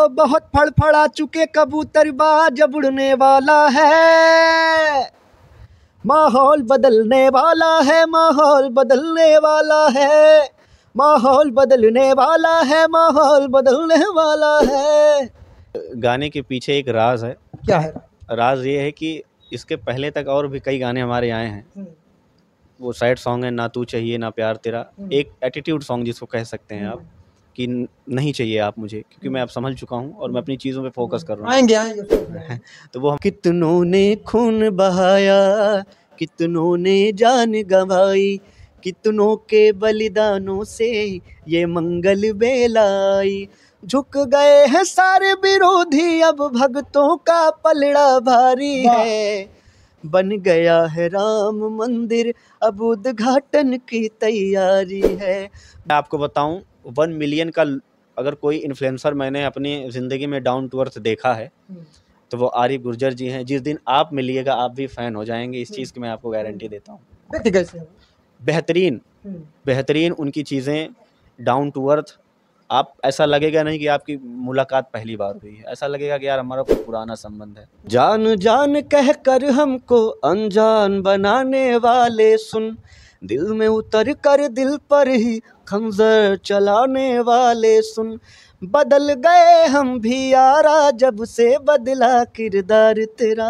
बहुत फड़फड़ा चुके कबूतर बाज अब उड़ने वाला है, माहौल बदलने वाला है, माहौल बदलने वाला है, माहौल बदलने वाला है, माहौल बदलने वाला है। गाने के पीछे एक राज है। क्या है? राज ये है कि इसके पहले तक और भी कई गाने हमारे आए हैं। वो सैड सॉन्ग है, ना तू चाहिए ना प्यार तेरा, एक एटीट्यूड सॉन्ग जिसको कह सकते हैं आप, कि नहीं चाहिए आप मुझे, क्योंकि मैं अब संभल चुका हूँ और मैं अपनी चीज़ों पे फोकस कर रहा हूँ। आएंगे। तो वो कितनों ने खून बहाया, कितनों ने जान गंवाई, कितनों के बलिदानों से ये मंगल बेला आई, झुक गए हैं सारे विरोधी अब भक्तों का पलड़ा भारी है, बन गया है राम मंदिर अब उद्घाटन की तैयारी है। मैं आपको बताऊं, 1 मिलियन का अगर कोई इन्फ्लुएंसर मैंने अपनी ज़िंदगी में डाउन टू अर्थ देखा है तो वो आरिफ गुर्जर जी हैं। जिस दिन आप मिलिएगा आप भी फ़ैन हो जाएंगे, इस चीज़ की मैं आपको गारंटी देता हूँ। बेहतरीन उनकी चीज़ें, डाउन टू अर्थ। आप ऐसा लगेगा नहीं कि आपकी मुलाकात पहली बार हुई है, ऐसा लगेगा कि यार हमारा कोई पुराना संबंध है। जान जान कह कर हमको अनजान बनाने वाले सुन, दिल में उतर कर दिल पर ही खंजर चलाने वाले सुन, बदल गए हम भी यारा जब से बदला किरदार तेरा।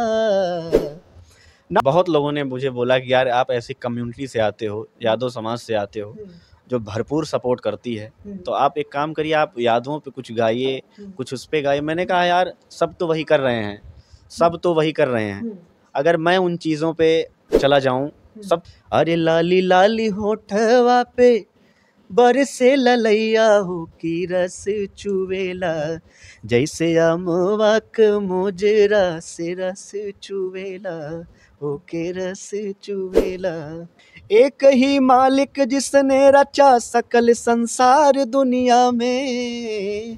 बहुत लोगों ने मुझे बोला कि यार आप ऐसी कम्युनिटी से आते हो, यादव समाज से आते हो जो भरपूर सपोर्ट करती है, तो आप एक काम करिए, आप यादवों पे कुछ गाइए, कुछ उस पे गाइए। मैंने कहा यार सब तो वही कर रहे हैं, सब तो वही कर रहे हैं, अगर मैं उन चीज़ों पे चला जाऊं सब। अरे लाली लाली होठवा पे बरसे ललैया हो की रस चुवेला, जैसे अमवा क मोजरा से रस चुवेला, हो के रस चुवेला। एक ही मालिक जिसने रचा सकल संसार दुनिया में,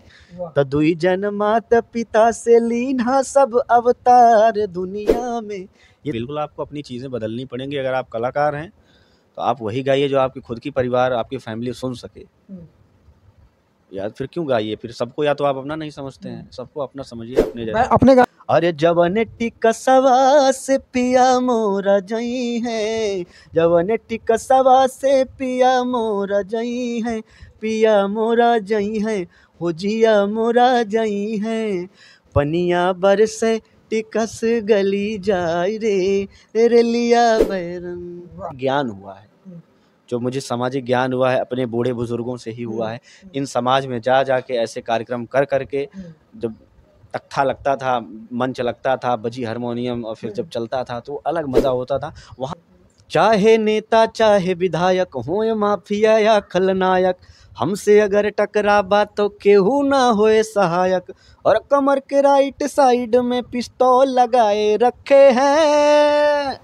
तदुई जन्मात पिता से लीना सब अवतार दुनिया में। ये बिल्कुल आपको अपनी चीज़ें बदलनी पड़ेंगी। अगर आप कलाकार हैं तो आप वही गाइए जो आपकी खुद की परिवार, आपकी फैमिली सुन सके। यार फिर क्यों गाइए? फिर सबको या तो आप अपना नहीं समझते हैं, सबको अपना समझिए, अपने जैसे। अपने अरे जवन टिकसवा से पिया मोरा जई है, जवन टिकसवा से पिया मोरा जई है, पिया मोरा जई है, हो जिया मोरा जई है, पनिया बरसे टिकस गली जाए रे, रेलिया बैरन। ज्ञान हुआ है जो मुझे सामाजिक ज्ञान हुआ है अपने बूढ़े बुजुर्गों से ही हुआ है। इन समाज में जा के ऐसे कार्यक्रम कर करके जब तख्ता लगता था, मंच लगता था, बजी हारमोनियम, और फिर जब चलता था तो अलग मज़ा होता था वहाँ। चाहे नेता चाहे विधायक हो या माफिया या खलनायक, हमसे अगर टकराबा तो केहू ना होए सहायक, और कमर के राइट साइड में पिस्तौल लगाए रखे हैं,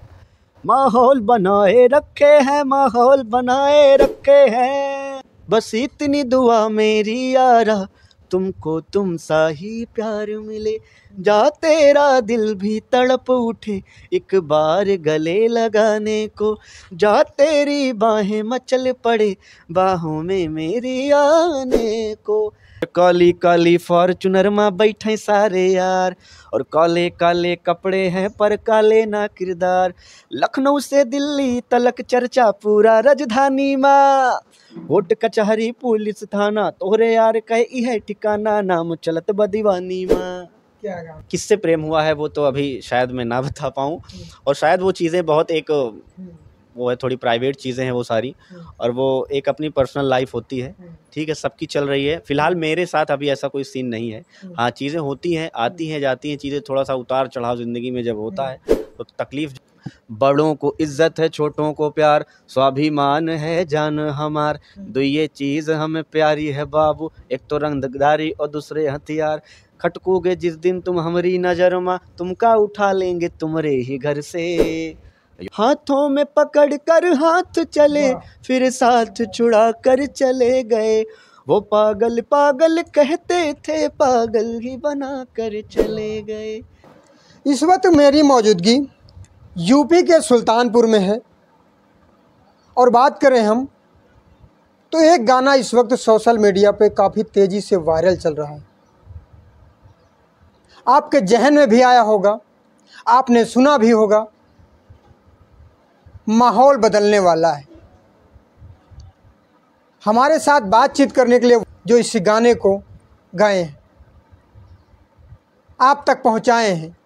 माहौल बनाए रखे हैं, माहौल बनाए रखे हैं। बस इतनी दुआ मेरी यारा, तुमको तुम सा ही प्यार मिले, जा तेरा दिल भी तड़प उठे एक बार गले लगाने को, जा तेरी बाहें मचल पड़े बाहों में मेरी आने को। काली काली फॉर्चूनर में बैठे सारे यार, और काले काले कपड़े हैं पर काले ना किरदार, लखनऊ से दिल्ली तलक चर्चा पूरा राजधानी माँ, कोर्ट कचहरी पुलिस थाना तोहरे यार कहे है ठिकाना, नाम चलत बदीवानी माँ। किससे प्रेम हुआ है वो तो अभी शायद मैं ना बता पाऊँ, और शायद वो चीज़ें बहुत एक वो है, थोड़ी प्राइवेट चीज़ें हैं वो सारी, और वो एक अपनी पर्सनल लाइफ होती है, ठीक है, सबकी चल रही है। फिलहाल मेरे साथ अभी ऐसा कोई सीन नहीं है। हाँ, चीज़ें होती हैं, आती हैं जाती हैं चीज़ें, थोड़ा सा उतार चढ़ाव ज़िंदगी में जब होता है तो तकलीफ। बड़ों को इज्जत है छोटों को प्यार, स्वाभिमान है जान हमार, दो ये चीज़ हमें प्यारी है बाबू, एक तो रंगदारी और दूसरे हथियार, खटकोगे जिस दिन तुम हमारी नज़र में, तुमका उठा लेंगे तुम्हारे ही घर से, हाथों में पकड़ कर हाथ चले फिर साथ छुड़ा कर चले गए, वो पागल पागल कहते थे पागल ही बना कर चले गए। इस वक्त मेरी मौजूदगी यूपी के सुल्तानपुर में है, और बात करें हम तो एक गाना इस वक्त सोशल मीडिया पे काफ़ी तेज़ी से वायरल चल रहा है। आपके जहन में भी आया होगा, आपने सुना भी होगा, माहौल बदलने वाला है। हमारे साथ बातचीत करने के लिए जो इस गाने को गाए हैं, आप तक पहुंचाए हैं।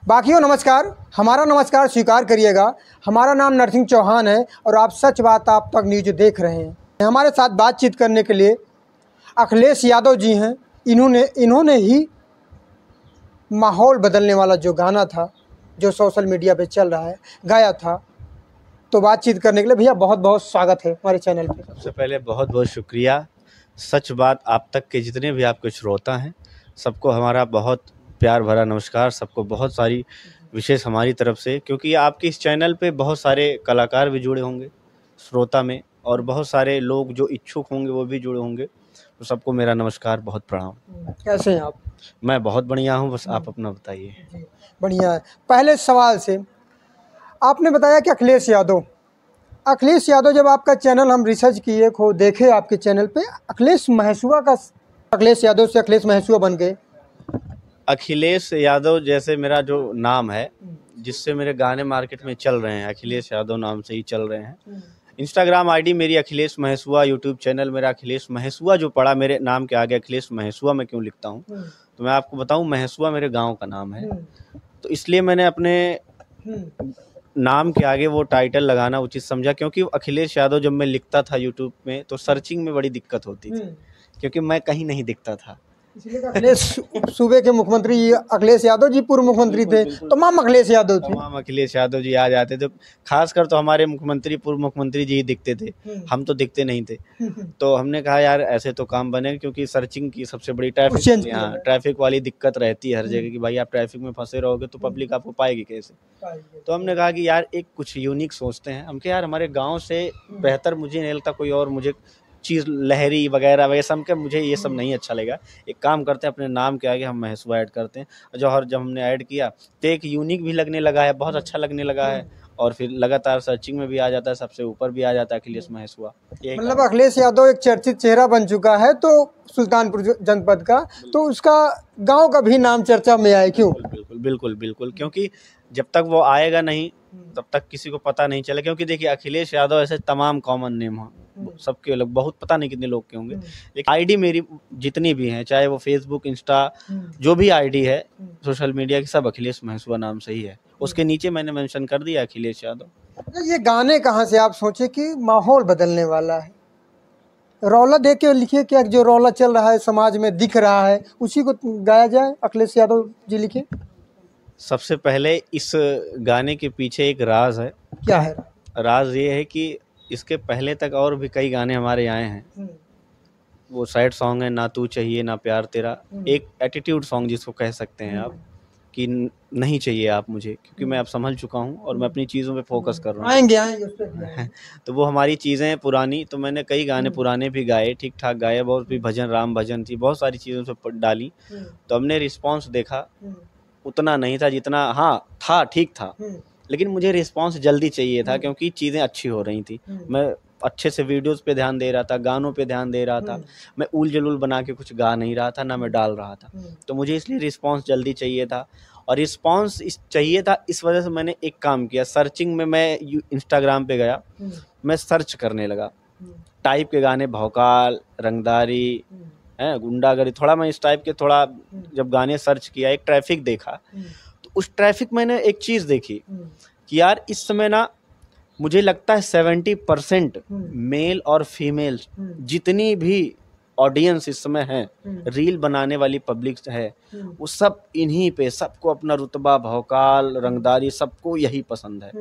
बाकियों नमस्कार, हमारा नमस्कार स्वीकार करिएगा। हमारा नाम नरसिंह चौहान है और आप सच बात आप तक न्यूज देख रहे हैं। हमारे साथ बातचीत करने के लिए अखिलेश यादव जी हैं। इन्होंने ही माहौल बदलने वाला जो गाना था, जो सोशल मीडिया पे चल रहा है, गाया था। तो बातचीत करने के लिए भैया बहुत बहुत स्वागत है हमारे चैनल पे। सबसे पहले बहुत बहुत शुक्रिया। सच बात आप तक के जितने भी आपके श्रोता हैं, सबको हमारा बहुत प्यार भरा नमस्कार। सबको बहुत सारी विशेष हमारी तरफ से, क्योंकि आपके इस चैनल पे बहुत सारे कलाकार भी जुड़े होंगे श्रोता में, और बहुत सारे लोग जो इच्छुक होंगे वो भी जुड़े होंगे। तो सबको मेरा नमस्कार, बहुत प्रणाम। कैसे हैं आप? मैं बहुत बढ़िया हूँ, बस आप अपना बताइए। जी बढ़िया है। पहले सवाल से आपने बताया कि अखिलेश यादव, जब आपका चैनल हम रिसर्च किए, देखे आपके चैनल पे अखिलेश यादव से अखिलेश महसूआ बन गए। अखिलेश यादव जैसे मेरा जो नाम है, जिससे मेरे गाने मार्केट में चल रहे हैं, अखिलेश यादव नाम से ही चल रहे हैं। इंस्टाग्राम आईडी मेरी अखिलेश महसूआ, यूट्यूब चैनल मेरा अखिलेश महसूआ जो पड़ा मेरे नाम के आगे, अखिलेश महसूआ मैं क्यों लिखता हूँ, तो मैं आपको बताऊँ, महसूआ मेरे गांव का नाम है, तो इसलिए मैंने अपने नाम के आगे वो टाइटल लगाना उचित समझा। क्योंकि अखिलेश यादव जब मैं लिखता था यूट्यूब में, तो सर्चिंग में बड़ी दिक्कत होती थी, क्योंकि मैं कहीं नहीं दिखता था। इसलिए अखिलेश सूबे के मुख्यमंत्री अखिलेश यादव जी पूर्व मुख्यमंत्री थे, तमाम अखिलेश यादव थे, तमाम अखिलेश यादव जी आ जाते थे। खासकर तो हमारे मुख्यमंत्री, पूर्व मुख्यमंत्री जी ही दिखते थे, हम तो दिखते नहीं थे। तो हमने कहा यार ऐसे तो काम बने, क्योंकि सर्चिंग की सबसे बड़ी ट्रैफिक वाली दिक्कत रहती है हर जगह की। भाई आप ट्रैफिक में फंसे रहोगे तो पब्लिक आपको पाएगी कैसे। तो हमने कहा कि यार एक कुछ यूनिक सोचते हैं हम, कि यार हमारे गाँव से बेहतर मुझे नहीं लगता कोई और मुझे चीज़ लहरी वगैरह वगैरह सब के, मुझे ये सब नहीं अच्छा लगेगा। एक काम करते हैं, अपने नाम के आगे हम महसूआ ऐड करते हैं। जब हमने ऐड किया तो एक यूनिक भी लगने लगा है, बहुत अच्छा लगने लगा है, और फिर लगातार सर्चिंग में भी आ जाता है, सबसे ऊपर भी आ जाता है अखिलेश महसूआ। मतलब अखिलेश यादव एक चर्चित चेहरा बन चुका है तो सुल्तानपुर जनपद का, तो उसका गाँव का भी नाम चर्चा में आए। क्यों? बिल्कुल बिल्कुल बिल्कुल, क्योंकि जब तक वो आएगा नहीं तब तक किसी को पता नहीं चले। क्योंकि देखिए अखिलेश यादव ऐसे तमाम कॉमन नेम हो, सबके लोग बहुत पता नहीं कितने लोग के होंगे, लेकिन आईडी मेरी जितनी भी हैं, चाहे वो फेसबुक, इंस्टा, जो भी आईडी है सोशल मीडिया की, सब अखिलेश महसूआ नाम से ही है। उसके नीचे मैंने मेंशन कर दिया अखिलेश यादव। ये गाने कहाँ से आप सोचे कि माहौल बदलने वाला है? रौला देख के लिखे क्या, जो रौला चल रहा है समाज में दिख रहा है उसी को गाया जाए? अखिलेश यादव जी लिखे। सबसे पहले इस गाने के पीछे एक राज है। क्या है राज? ये है कि इसके पहले तक और भी कई गाने हमारे आए हैं। वो सैड सॉन्ग है, ना तू चाहिए ना प्यार तेरा, एक एटीट्यूड सॉन्ग जिसको कह सकते हैं आप, कि नहीं चाहिए आप मुझे, क्योंकि मैं अब संभल चुका हूँ और मैं अपनी चीज़ों पे फोकस कर रहा हूँ। आएंगे उस पे तो वो हमारी चीज़ें पुरानी, तो मैंने कई गाने पुराने भी गाए, ठीक ठाक गाए, बहुत भी भजन, राम भजन थी, बहुत सारी चीज़ों से डाली। तो हमने रिस्पॉन्स देखा, उतना नहीं था जितना, हाँ था, ठीक था, लेकिन मुझे रिस्पांस जल्दी चाहिए था, क्योंकि चीज़ें अच्छी हो रही थी। मैं अच्छे से वीडियोस पे ध्यान दे रहा था, गानों पे ध्यान दे रहा था, मैं उल जलूल बना के कुछ गा नहीं रहा था, ना मैं डाल रहा था। तो मुझे इसलिए रिस्पांस जल्दी चाहिए था, और रिस्पांस चाहिए था इस वजह से मैंने एक काम किया। सर्चिंग में मैं इंस्टाग्राम पे गया, मैं सर्च करने लगा टाइप के गाने, भौकाल, रंगदारी, गुंडागर्दी, थोड़ा मैं इस टाइप के थोड़ा जब गाने सर्च किया, एक ट्रैफिक देखा, तो उस ट्रैफिक मैंने एक चीज़ देखी कि यार इस समय ना मुझे लगता है 70% मेल और फीमेल जितनी भी ऑडियंस इस समय है, रील बनाने वाली पब्लिक है, वो सब इन्हीं पे, सबको अपना रुतबा, भौकाल, रंगदारी, सबको यही पसंद है,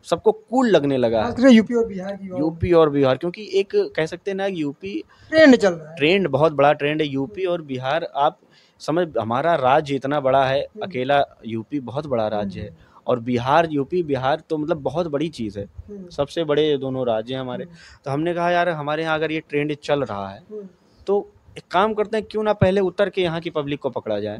सबको कूल लगने लगा है। यूपी और बिहार की, यूपी और बिहार, क्योंकि एक कह सकते हैं ना, यूपी ट्रेंड चल रहा है, ट्रेंड बहुत बड़ा ट्रेंड है। यूपी और बिहार, आप समझ, हमारा राज्य इतना बड़ा है, अकेला यूपी बहुत बड़ा राज्य है, और बिहार, यूपी बिहार तो मतलब बहुत बड़ी चीज़ है, सबसे बड़े दोनों राज्य हैं हमारे। तो हमने कहा यार हमारे यहाँ अगर ये ट्रेंड चल रहा है तो एक काम करते हैं, क्यों ना पहले उतर के यहाँ की पब्लिक को पकड़ा जाए।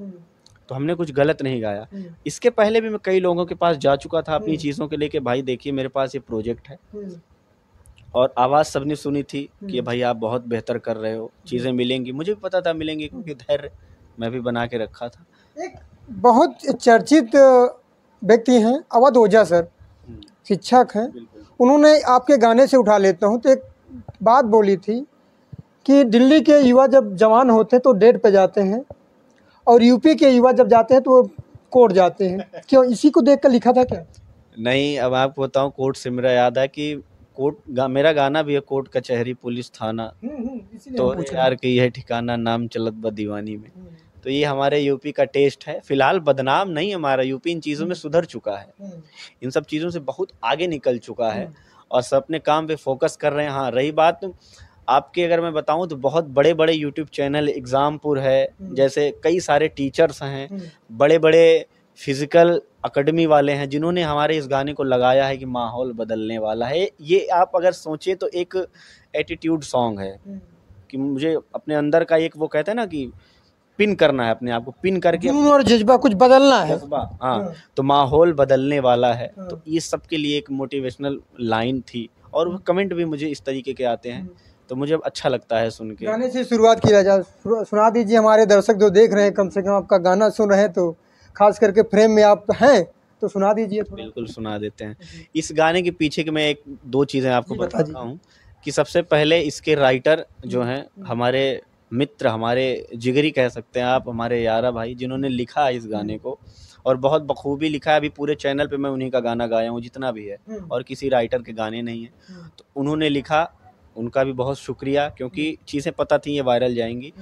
तो हमने कुछ गलत नहीं गाया। इसके पहले भी मैं कई लोगों के पास जा चुका था अपनी चीज़ों के लेके, भाई देखिए मेरे पास ये प्रोजेक्ट है, और आवाज़ सबने सुनी थी कि भाई आप बहुत बेहतर कर रहे हो, चीज़ें मिलेंगी, मुझे भी पता था मिलेंगी, क्योंकि धैर्य मैं भी बना के रखा था। एक बहुत चर्चित व्यक्ति हैं अवध ओझा सर, शिक्षक हैं। उन्होंने आपके गाने से उठा लेता हूँ तो एक बात बोली थी कि दिल्ली के युवा जब जवान होते हैं तो डेट पे जाते हैं और यूपी के युवा जब जाते हैं तो वो कोर्ट जाते हैं। क्यों, इसी को देख कर लिखा था क्या? नहीं, अब आपको बताऊं, कोर्ट से मेरा याद है कि मेरा गाना भी है, कोर्ट कचहरी पुलिस थाना, इसीलिए तो हम पूछ रहे यार कि यह ठिकाना नाम चलत ब दीवानी में। तो ये हमारे यूपी का टेस्ट है। फिलहाल बदनाम नहीं, हमारा यूपी इन चीज़ों में सुधर चुका है, हैं। इन सब चीज़ों से बहुत आगे निकल चुका है और सब अपने काम पे फोकस कर रहे हैं। हाँ, रही बात आपके, अगर मैं बताऊं तो बहुत बड़े बड़े यूट्यूब चैनल एग्जामपुर है, जैसे कई सारे टीचर्स हैं, बड़े बड़े फिजिकल अकेडमी वाले हैं जिन्होंने हमारे इस गाने को लगाया है कि माहौल बदलने वाला है। ये आप अगर सोचे तो एक एटीट्यूड सॉन्ग है कि मुझे अपने अंदर का एक, वो कहते हैं ना कि पिन करना है, अपने आप को पिन करके जुनून और जज्बा कुछ बदलना है। जज्बा, हाँ, तो माहौल बदलने वाला है। तो ये सबके लिए एक मोटिवेशनल लाइन थी और वो कमेंट भी मुझे इस तरीके के आते हैं, तो मुझे अच्छा लगता है सुन के। गाने से शुरुआत किया जाए, सुना दीजिए हमारे दर्शक जो देख रहे हैं, कम से कम आपका गाना सुन रहे हैं तो खास करके फ्रेम में आप हैं तो सुना दीजिए थोड़ा। बिल्कुल सुना देते हैं। इस गाने के पीछे के मैं एक दो चीज़ें आपको बताता हूँ कि सबसे पहले इसके राइटर जो हैं हमारे मित्र, हमारे जिगरी कह सकते हैं आप, हमारे यारा भाई, जिन्होंने लिखा है इस गाने को और बहुत बखूबी लिखा है। अभी पूरे चैनल पे मैं उन्हीं का गाना गाया हूँ जितना भी है, और किसी राइटर के गाने नहीं है। तो उन्होंने लिखा, उनका भी बहुत शुक्रिया, क्योंकि चीज़ें पता थी ये वायरल जाएंगी।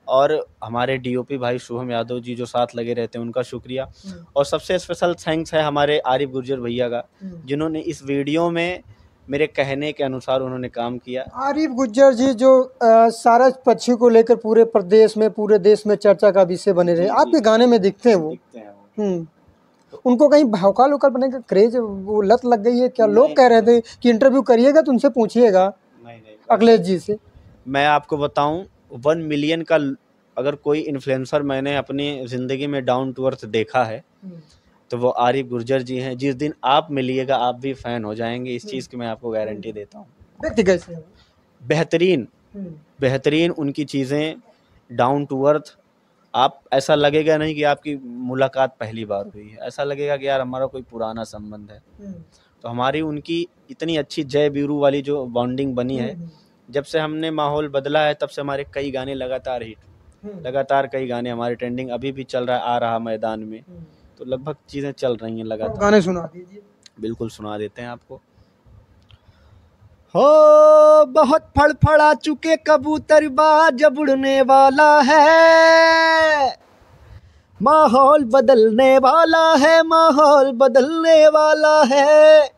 और हमारे डीओपी भाई शुभम यादव जी जो साथ लगे रहते हैं, उनका शुक्रिया। और सबसे स्पेशल थैंक्स है हमारे आरिफ गुर्जर भैया का, जिन्होंने इस वीडियो में मेरे कहने के अनुसार उन्होंने काम किया। आरिफ गुर्जर जी जो सारा पक्षी को लेकर पूरे प्रदेश में, पूरे देश में चर्चा का विषय बने रहे, आपके गाने में दिखते हैं वो। उनको कहीं भौकाल वोकाल बनने का क्रेज, वो लत लग गई है क्या? लोग कह रहे थे कि इंटरव्यू करिएगा तो उनसे पूछिएगा अखिलेश जी से। मैं आपको बताऊं, 1 मिलियन का अगर कोई इन्फ्लुएंसर मैंने अपनी ज़िंदगी में डाउन टू अर्थ देखा है तो वो आरिफ गुर्जर जी हैं। जिस दिन आप मिलिएगा आप भी फ़ैन हो जाएंगे, इस चीज़ की मैं आपको गारंटी देता हूँ। व्यक्ति कैसे हैं? बेहतरीन बेहतरीन उनकी चीज़ें, डाउन टू अर्थ। आप ऐसा लगेगा नहीं कि आपकी मुलाकात पहली बार हुई है, ऐसा लगेगा कि यार हमारा कोई पुराना संबंध है। तो हमारी उनकी इतनी अच्छी जय बीरू वाली जो बॉन्डिंग बनी है, जब से हमने माहौल बदला है तब से हमारे कई गाने लगातार हिट, लगातार कई गाने हमारे ट्रेंडिंग अभी भी चल रहा है, आ रहा मैदान में। तो लगभग चीज़ें चल रही हैं लगातार। गाने सुना दीजिए। बिल्कुल सुना देते हैं आपको। हो बहुत फड़फड़ा चुके कबूतर बाज अब उड़ने वाला है, माहौल बदलने वाला है, माहौल बदलने वाला है,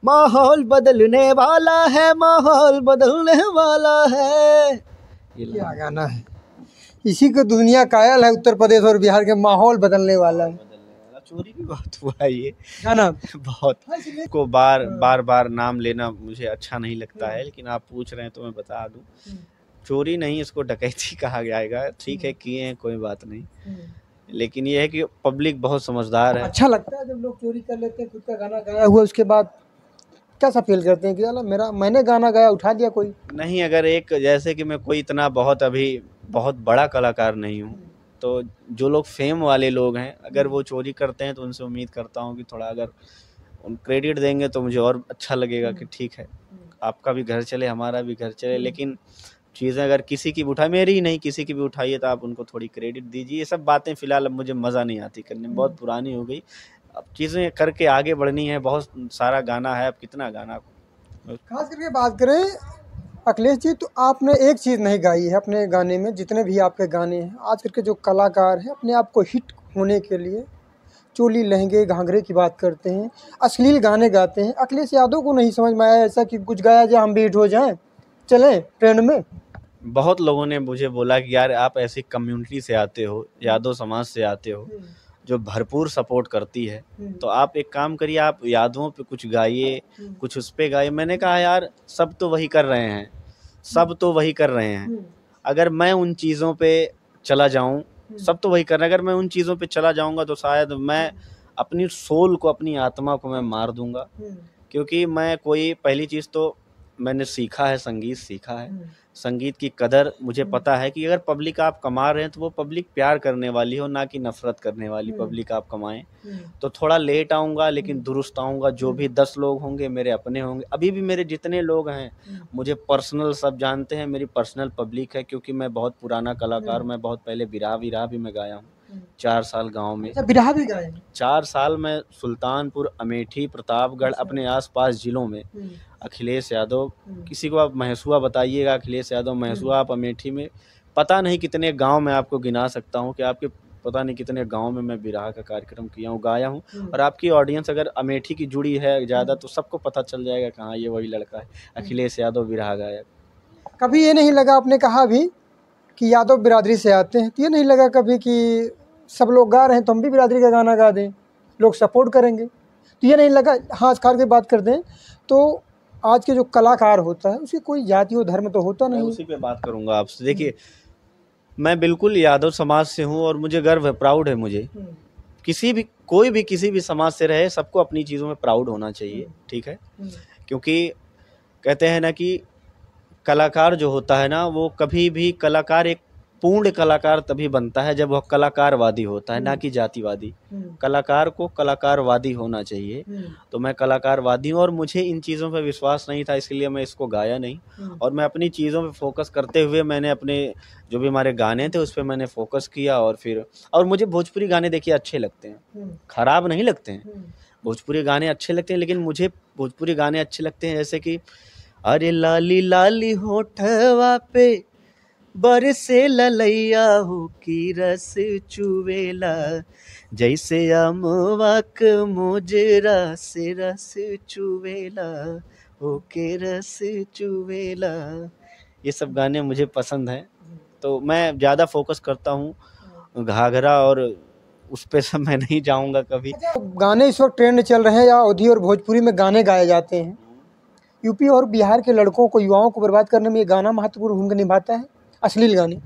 माहौल बदलने वाला है, माहौल बदलने वाला है। क्या गाना है, इसी को दुनिया कायल है। उत्तर प्रदेश और बिहार के माहौल बदलने वाला है। चोरी भी बहुत हुआ है ये गाना बहुत को बार नाम लेना मुझे अच्छा नहीं लगता है, लेकिन आप पूछ रहे हैं तो मैं बता दूं, चोरी नहीं, इसको डकैती कहा जाएगा। ठीक है, किए हैं, कोई बात नहीं, लेकिन ये है कि पब्लिक बहुत समझदार है। अच्छा लगता है जब लोग चोरी कर लेते हैं, खुद का गाना गाया हुआ, उसके बाद कैसा फील करते हैं कि यार मैंने गाना गाया, उठा लिया कोई? नहीं, अगर एक, जैसे कि मैं कोई इतना बहुत बड़ा कलाकार नहीं हूँ, तो जो लोग फेम वाले लोग हैं अगर वो चोरी करते हैं तो उनसे उम्मीद करता हूँ कि थोड़ा अगर उन क्रेडिट देंगे तो मुझे और अच्छा लगेगा कि ठीक है, आपका भी घर चले, हमारा भी घर चले। लेकिन चीज़ें अगर किसी की भी उठाई, मेरी ही नहीं किसी की भी उठाइए, तो आप उनको थोड़ी क्रेडिट दीजिए। ये सब बातें फ़िलहाल अब मुझे मज़ा नहीं आती करने में, बहुत पुरानी हो गई। अब चीज़ें करके आगे बढ़नी है, बहुत सारा गाना है, अब कितना गाना। खास करके बात करें अखिलेश जी, तो आपने एक चीज़ नहीं गाई है अपने गाने में। जितने भी आपके गाने हैं आज करके जो कलाकार हैं, अपने आप को हिट होने के लिए चोली लहंगे घाघरे की बात करते हैं, अश्लील गाने गाते हैं। अखिलेश यादव को नहीं समझ में आया ऐसा कि कुछ गाया जाए, हम भी हिट हो जाएं, चलें ट्रेंड में। बहुत लोगों ने मुझे बोला कि यार आप ऐसी कम्युनिटी से आते हो, यादव समाज से आते हो जो भरपूर सपोर्ट करती है, तो आप एक काम करिए, आप यादवों पे कुछ गाइए, कुछ उस पे गाइए। मैंने कहा यार सब तो वही कर रहे हैं, सब तो वही कर रहे हैं, अगर मैं उन चीज़ों पे चला जाऊं, सब तो वही कर रहे हैं, अगर मैं उन चीज़ों पे चला जाऊंगा तो शायद मैं अपनी सोल को, अपनी आत्मा को मैं मार दूंगा। क्योंकि मैं कोई, पहली चीज़ तो मैंने सीखा है, संगीत सीखा है, संगीत की कदर मुझे पता है कि अगर पब्लिक आप कमा रहे हैं तो वो पब्लिक प्यार करने वाली हो, ना कि नफरत करने वाली पब्लिक आप कमाएं। तो थोड़ा लेट आऊँगा लेकिन दुरुस्त आऊँगा। जो भी 10 लोग होंगे मेरे अपने होंगे। अभी भी मेरे जितने लोग हैं मुझे पर्सनल सब जानते हैं, मेरी पर्सनल पब्लिक है, क्योंकि मैं बहुत पुराना कलाकार, मैं बहुत पहले बिरहा भी मैं गाया हूँ 4 साल गाँव में। अच्छा, बिरहा भी गाए? 4 साल मैं सुल्तानपुर, अमेठी, प्रतापगढ़, अपने आसपास जिलों में। अखिलेश यादव, किसी को आप महेसुआ बताइएगा, अखिलेश यादव महेसुआ, आप अमेठी में पता नहीं कितने गांव में आपको गिना सकता हूं कि आपके पता नहीं कितने गांव में मैं बिरहा का कार्यक्रम किया हूं, गाया हूं। और आपकी ऑडियंस अगर अमेठी की जुड़ी है ज़्यादा तो सबको पता चल जाएगा कहाँ ये वही लड़का है, अखिलेश यादव बिरहा गायक। कभी ये नहीं लगा, आपने कहा अभी कि यादव बिरादरी से आते हैं, तो ये नहीं लगा कभी कि सब लोग गा रहे हैं तो हम भी बिरादरी का गाना गा दें, लोग सपोर्ट करेंगे? तो ये नहीं लगा? हाँ, खास की बात कर दें तो आज के जो कलाकार होता है उसकी कोई जाति और धर्म तो होता मैं नहीं। उसी पे बात करूंगा आपसे। देखिए, मैं बिल्कुल यादव समाज से हूँ और मुझे गर्व है, प्राउड है मुझे। कोई भी किसी भी समाज से रहे, सबको अपनी चीज़ों में प्राउड होना चाहिए, ठीक है? क्योंकि कहते हैं ना कि कलाकार जो होता है ना, वो कभी भी कलाकार, एक पूर्ण कलाकार तभी बनता है जब वह कलाकारवादी होता है, ना कि जातिवादी। कलाकार को कलाकारवादी होना चाहिए। तो मैं कलाकारवादी हूँ और मुझे इन चीज़ों पे विश्वास नहीं था, इसलिए मैं इसको गाया नहीं। और मैं अपनी चीज़ों पे फोकस करते हुए मैंने अपने जो भी हमारे गाने थे उस पर मैंने फोकस किया। और मुझे भोजपुरी गाने देखिए अच्छे लगते हैं, खराब नहीं लगते हैं। भोजपुरी गाने अच्छे लगते हैं, लेकिन मुझे भोजपुरी गाने अच्छे लगते हैं जैसे कि अरे लाली लाली होठवा पे बरसे ललैया हो की रस चुवेला, जैसे अमवा क मोजरा से रस चुवेला हो के रस चुवेला। ये सब गाने मुझे पसंद हैं, तो मैं ज़्यादा फोकस करता हूँ घाघरा, और उस पे सब मैं नहीं जाऊँगा कभी। गाने इस वक्त ट्रेंड चल रहे हैं या अवधी और भोजपुरी में गाने गाए जाते हैं, यूपी और बिहार के लड़कों को, युवाओं को बर्बाद करने में ये गाना महत्वपूर्ण भूमिका निभाता है, अश्लील गाने?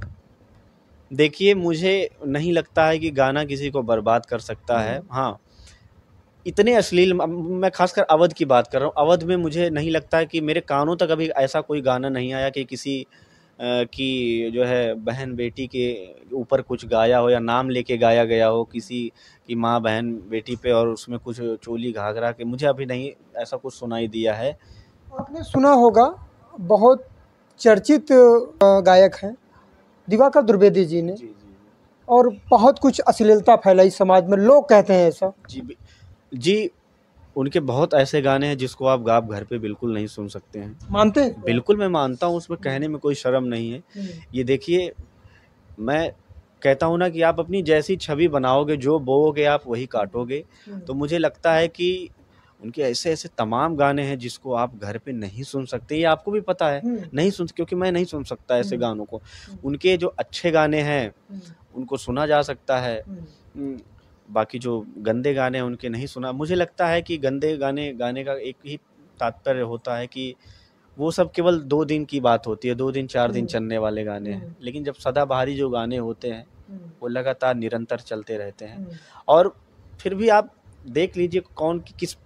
देखिए, मुझे नहीं लगता है कि गाना किसी को बर्बाद कर सकता है। हाँ, इतने अश्लील, मैं खासकर अवध की बात कर रहा हूँ। अवध में मुझे नहीं लगता है कि मेरे कानों तक अभी ऐसा कोई गाना नहीं आया कि किसी की जो है बहन बेटी के ऊपर कुछ गाया हो या नाम लेके गाया गया हो किसी की माँ बहन बेटी पे, और उसमें कुछ चोली घाघरा के, मुझे अभी नहीं ऐसा कुछ सुनाई दिया है। आपने सुना होगा, बहुत चर्चित गायक हैं दिवाकर द्विवेदी जी ने, और बहुत कुछ अश्लीलता फैलाई समाज में, लोग कहते हैं ऐसा। जी, उनके बहुत ऐसे गाने हैं जिसको आप घर पे बिल्कुल नहीं सुन सकते हैं। मानते हैं? बिल्कुल, मैं मानता हूँ, उसमें कहने में कोई शर्म नहीं है। ये देखिए, मैं कहता हूँ ना कि आप अपनी जैसी छवि बनाओगे, जो बोओगे आप वही काटोगे। तो मुझे लगता है कि उनके ऐसे ऐसे तमाम गाने हैं जिसको आप घर पे नहीं सुन सकते, ये आपको भी पता है। नहीं सुन, क्योंकि मैं नहीं सुन सकता ऐसे गानों को। उनके जो अच्छे गाने हैं उनको सुना जा सकता है, बाकी जो गंदे गाने हैं उनके नहीं सुना। मुझे लगता है कि गंदे गाने गाने का एक ही तात्पर्य होता है कि वो सब केवल 2 दिन की बात होती है, 2 दिन 4 दिन चलने वाले गाने हैं। लेकिन जब सदाबहारी जो गाने होते हैं वो लगातार निरंतर चलते रहते हैं। और फिर भी आप देख लीजिए कौन किस,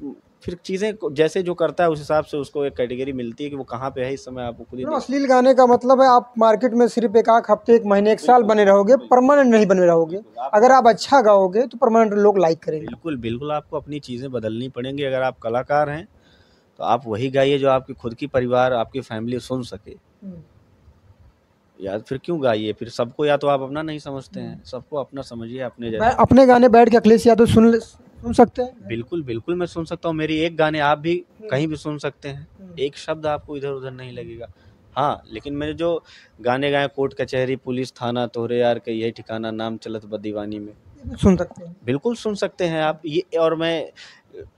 फिर चीज़ें जैसे जो करता है उस हिसाब से उसको एक कैटेगरी मिलती है कि वो कहाँ पे है इस समय, आपको खुद ही। अश्लील गाने का मतलब है आप मार्केट में सिर्फ एक हफ्ते, 1 महीने, 1 साल बने रहोगे, परमानेंट नहीं बने रहोगे। अगर आप अच्छा गाओगे तो परमानेंट लोग लाइक करेंगे। बिल्कुल बिल्कुल, आपको अपनी चीज़ें बदलनी पड़ेंगी। अगर आप कलाकार हैं तो आप वही गाइए जो आपकी खुद की परिवार, आपकी फैमिली सुन सके। या फिर क्यों गाइए फिर सबको, या तो आप अपना नहीं समझते हैं, सबको अपना समझिए, अपने जैसे। अपने गाने बैठ के अखिलेश यादव सुन सकते हैं? बिल्कुल बिल्कुल, मैं सुन सकता हूँ। मेरी एक गाने आप भी कहीं भी सुन सकते हैं, एक शब्द आपको इधर उधर नहीं लगेगा। हाँ, लेकिन मेरे जो गाने गाए, कोर्ट कचहरी पुलिस थाना तोहरे यार के यही ठिकाना, नाम चलत बदीवानी में, सुन सकते हैं? बिल्कुल सुन सकते हैं आप ये। और मैं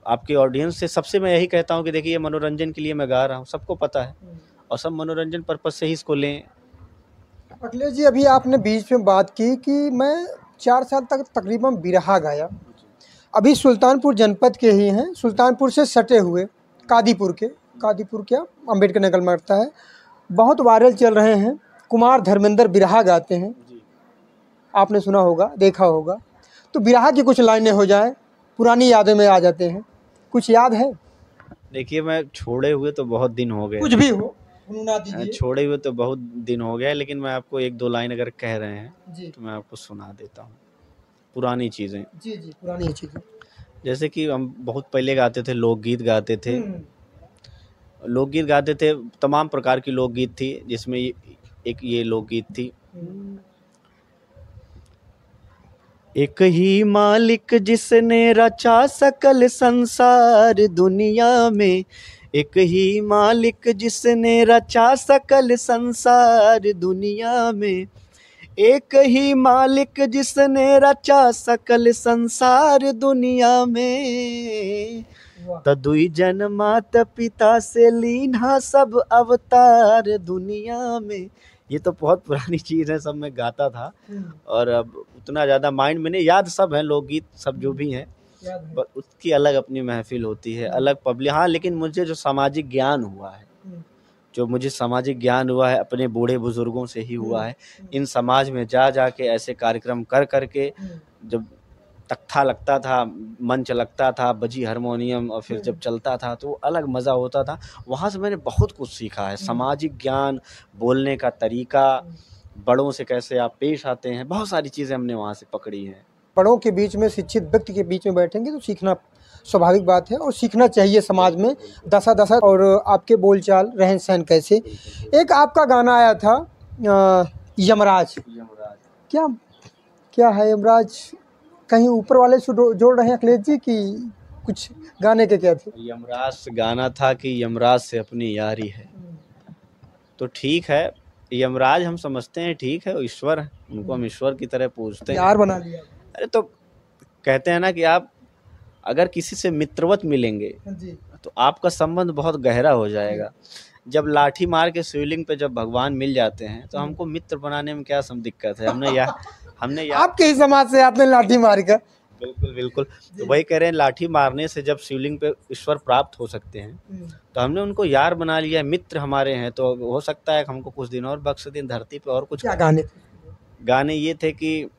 आपके ऑडियंस से सबसे मैं यही कहता हूँ कि देखिए, ये मनोरंजन के लिए मैं गा रहा हूँ, सबको पता है, और सब मनोरंजन पर्पज से ही इसको लें। अखिलेश जी, अभी आपने बीच में बात की कि मैं 4 साल तक तकरीबन बिरहा गाया। अभी सुल्तानपुर जनपद के ही हैं, सुल्तानपुर से सटे हुए कादीपुर क्या अम्बेडकर नगर में पड़ता है, बहुत वायरल चल रहे हैं। कुमार धर्मेंद्र बिरहा गाते हैं, आपने सुना होगा, देखा होगा। तो बिरहा की कुछ लाइनें हो जाए, पुरानी यादें में आ जाते हैं, कुछ याद है? देखिए, मैं छोड़े हुए तो बहुत दिन हो गए, कुछ भी हो गुनगुना दीजिए। छोड़े हुए तो बहुत दिन हो गया, लेकिन मैं आपको एक दो लाइन अगर कह रहे हैं जी तो मैं आपको सुना देता हूँ पुरानी चीज़ें। जी जी, पुरानी चीज़ें। जैसे कि हम बहुत पहले गाते थे, लोकगीत गाते थे। लोकगीत गाते थे, तमाम प्रकार की लोकगीत थी, जिसमें एक ये लोकगीत थी। एक ही मालिक जिसने रचा सकल संसार दुनिया में, एक ही मालिक जिसने रचा सकल संसार दुनिया में, एक ही मालिक जिसने रचा सकल संसार दुनिया में, तदुई जन मात पिता से लीना सब अवतार दुनिया में। ये तो बहुत पुरानी चीज़ है, सब मैं गाता था और अब उतना ज़्यादा माइंड में नहीं याद, सब है लोकगीत सब जो भी हैं, पर उसकी अलग अपनी महफिल होती है, अलग पब्लिक। हाँ, लेकिन मुझे जो सामाजिक ज्ञान हुआ है, जो मुझे सामाजिक ज्ञान हुआ है अपने बूढ़े बुजुर्गों से ही हुआ है। इन समाज में जा के ऐसे कार्यक्रम कर के जब तख्ता लगता था, मंच लगता था, बजी हारमोनियम और फिर जब चलता था तो अलग मज़ा होता था। वहाँ से मैंने बहुत कुछ सीखा है, सामाजिक ज्ञान, बोलने का तरीका, बड़ों से कैसे आप पेश आते हैं, बहुत सारी चीज़ें हमने वहाँ से पकड़ी हैं। बड़ों के बीच में, शिक्षित व्यक्ति के बीच में बैठेंगे तो सीखना स्वाभाविक बात है और सीखना चाहिए समाज में दशा दशा और आपके बोलचाल रहन सहन कैसे। एक आपका गाना आया था यमराज, क्या क्या है यमराज, कहीं ऊपर वाले से जोड़ रहे हैं अखिलेश जी की कुछ गाने के क्या थे? यमराज गाना था कि यमराज से अपनी यारी है, तो ठीक है, यमराज हम समझते हैं ठीक है, ईश्वर है, उनको हम ईश्वर की तरह पूजते हैं। यार बना लिया। अरे तो कहते हैं ना कि आप अगर किसी से मित्रवत मिलेंगे जी। तो आपका संबंध बहुत गहरा हो जाएगा। जब लाठी मार के शिवलिंग पे जब भगवान मिल जाते हैं तो हमको मित्र बनाने में क्या दिक्कत है। हमने आपके ही समाज से आपने लाठी मार कर। बिल्कुल बिल्कुल, तो वही कह रहे हैं, लाठी मारने से जब शिवलिंग पे ईश्वर प्राप्त हो सकते हैं तो हमने उनको यार बना लिया, मित्र हमारे हैं, तो हो सकता है हमको कुछ दिन और बख्श दिन धरती पे और कुछ। क्या गाने ये थे कि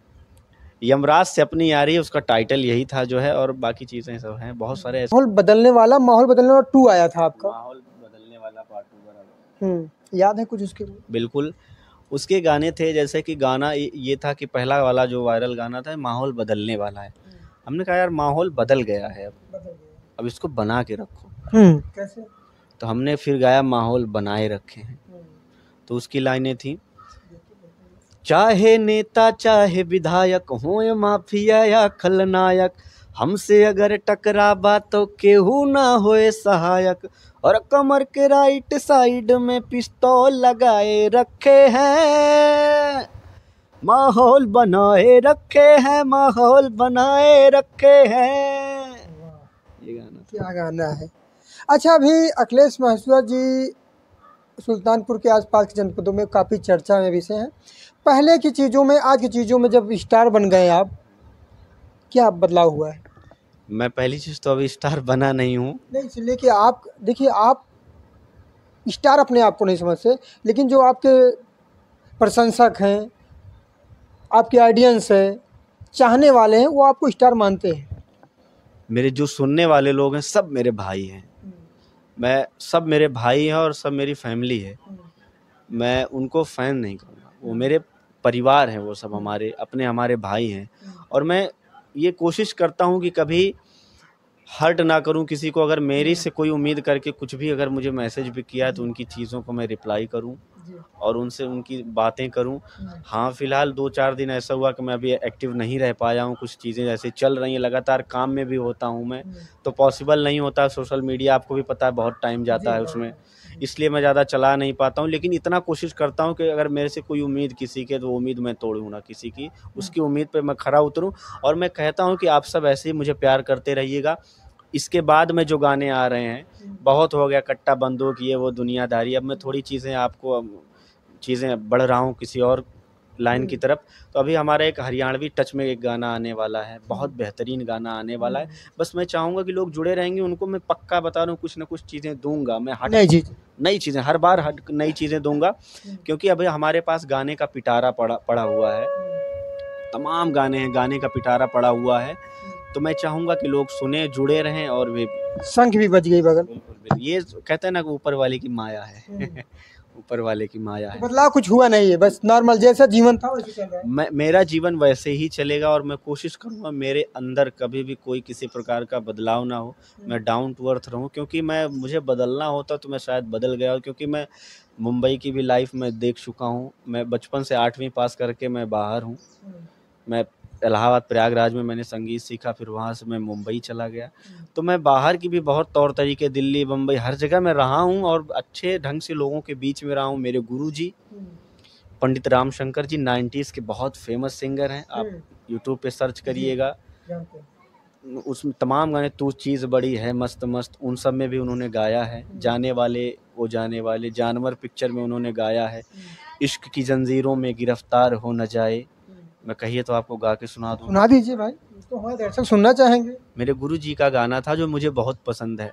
यमराज से अपनी यारी, उसका टाइटल यही था जो है, और बाकी चीज़ें सब हैं, बहुत सारे ऐसे। माहौल बदलने वाला 2 आया था आपका, माहौल बदलने वाला पार्ट 2 याद है कुछ उसके? बिल्कुल, उसके गाने थे, जैसे कि गाना ये था कि पहला वाला जो वायरल गाना था, माहौल बदलने वाला है। हमने कहा यार माहौल बदल गया है, अब इसको बना के रखो। कैसे? तो हमने फिर गाया माहौल बनाए रखे हैं। तो उसकी लाइनें थी, चाहे नेता चाहे विधायक हो या माफिया या खलनायक, हमसे अगर टकराबा तो केहू ना होए सहायक, और कमर के राइट साइड में पिस्तौल लगाए रखे हैं, माहौल बनाए रखे हैं, माहौल बनाए रखे हैं। ये गाना क्या गाना है। अच्छा, अभी अखिलेश महसूआ जी सुल्तानपुर के आसपास के जनपदों में काफ़ी चर्चा में विषय हैं। पहले की चीज़ों में आज की चीज़ों में जब स्टार बन गए आप, क्या बदलाव हुआ है? मैं पहली चीज़ तो अभी स्टार बना नहीं हूँ। नहीं, इसलिए कि आप देखिए, आप स्टार अपने आप को नहीं समझते, लेकिन जो आपके प्रशंसक हैं, आपके ऑडियंस है, चाहने वाले हैं, वो आपको स्टार मानते हैं। मेरे जो सुनने वाले लोग हैं सब मेरे भाई हैं, सब मेरे भाई हैं और सब मेरी फैमिली है। मैं उनको फ़ैन नहीं कहूँगा, वो मेरे परिवार हैं, वो सब हमारे भाई हैं। और मैं ये कोशिश करता हूँ कि कभी हर्ट ना करूँ किसी को। अगर मेरी से कोई उम्मीद करके कुछ भी अगर मुझे मैसेज भी किया है तो उनकी चीज़ों को मैं रिप्लाई करूँ और उनसे उनकी बातें करूँ। हाँ, फ़िलहाल 2-4 दिन ऐसा हुआ कि मैं अभी एक्टिव नहीं रह पाया हूँ, कुछ चीज़ें ऐसे चल रही हैं, लगातार काम में भी होता हूँ मैं, तो पॉसिबल नहीं होता। सोशल मीडिया आपको भी पता है बहुत टाइम जाता है उसमें, इसलिए मैं ज़्यादा चला नहीं पाता हूँ। लेकिन इतना कोशिश करता हूँ कि अगर मेरे से कोई उम्मीद किसी के, तो वो उम्मीद मैं तोड़ूँ ना किसी की, उसकी उम्मीद पे मैं खरा उतरूँ। और मैं कहता हूँ कि आप सब ऐसे ही मुझे प्यार करते रहिएगा। इसके बाद में जो गाने आ रहे हैं, बहुत हो गया कट्टा बंदूक ये वो दुनियादारी, अब मैं थोड़ी चीज़ें बढ़ रहा हूँ किसी और लाइन की तरफ। तो अभी हमारा एक हरियाणवी टच में एक गाना आने वाला है, बहुत बेहतरीन गाना आने वाला है। बस मैं चाहूँगा कि लोग जुड़े रहेंगे, उनको मैं पक्का बता रहा हूँ कुछ ना कुछ चीज़ें दूंगा मैं, नई चीज़ें हर बार नई चीज़ें दूंगा, क्योंकि अभी हमारे पास गाने का पिटारा पड़ा हुआ है, तमाम गाने हैं, गाने का पिटारा पड़ा हुआ है। तो मैं चाहूँगा कि लोग सुने, जुड़े रहें। और वे शंख भी बज गई बगल। ये कहते हैं ना कि ऊपर वाले की माया है ऊपर वाले की माया है। बदलाव कुछ हुआ नहीं है, बस नॉर्मल जैसा जीवन था वैसे चल रहा है। मेरा जीवन वैसे ही चलेगा और मैं कोशिश करूँगा मेरे अंदर कभी भी कोई किसी प्रकार का बदलाव ना हो, मैं डाउन टू अर्थ रहूँ, क्योंकि मुझे बदलना होता तो मैं शायद बदल गया, क्योंकि मैं मुंबई की भी लाइफ में देख चुका हूँ। मैं बचपन से 8वीं पास करके मैं बाहर हूँ। मैं इलाहाबाद प्रयागराज में मैंने संगीत सीखा, फिर वहाँ से मैं मुंबई चला गया। तो मैं बाहर की भी बहुत तौर तरीके, दिल्ली, मुंबई, हर जगह मैं रहा हूँ और अच्छे ढंग से लोगों के बीच में रहा हूँ। मेरे गुरुजी पंडित रामशंकर जी 90s के बहुत फेमस सिंगर हैं, आप यूट्यूब पे सर्च करिएगा, उसमें तमाम गाने, तू चीज़ बड़ी है मस्त मस्त, उन सब में भी उन्होंने गाया है। जाने वाले वो जाने वाले, जानवर पिक्चर में उन्होंने गाया है। इश्क की जंजीरों में गिरफ्तार हो न जाए, मैं कहिए तो आपको गा के सुना दूँ। सुना दीजिए भाई, तो हमारे दर्शक सुनना चाहेंगे। मेरे गुरु जी का गाना था जो मुझे बहुत पसंद है।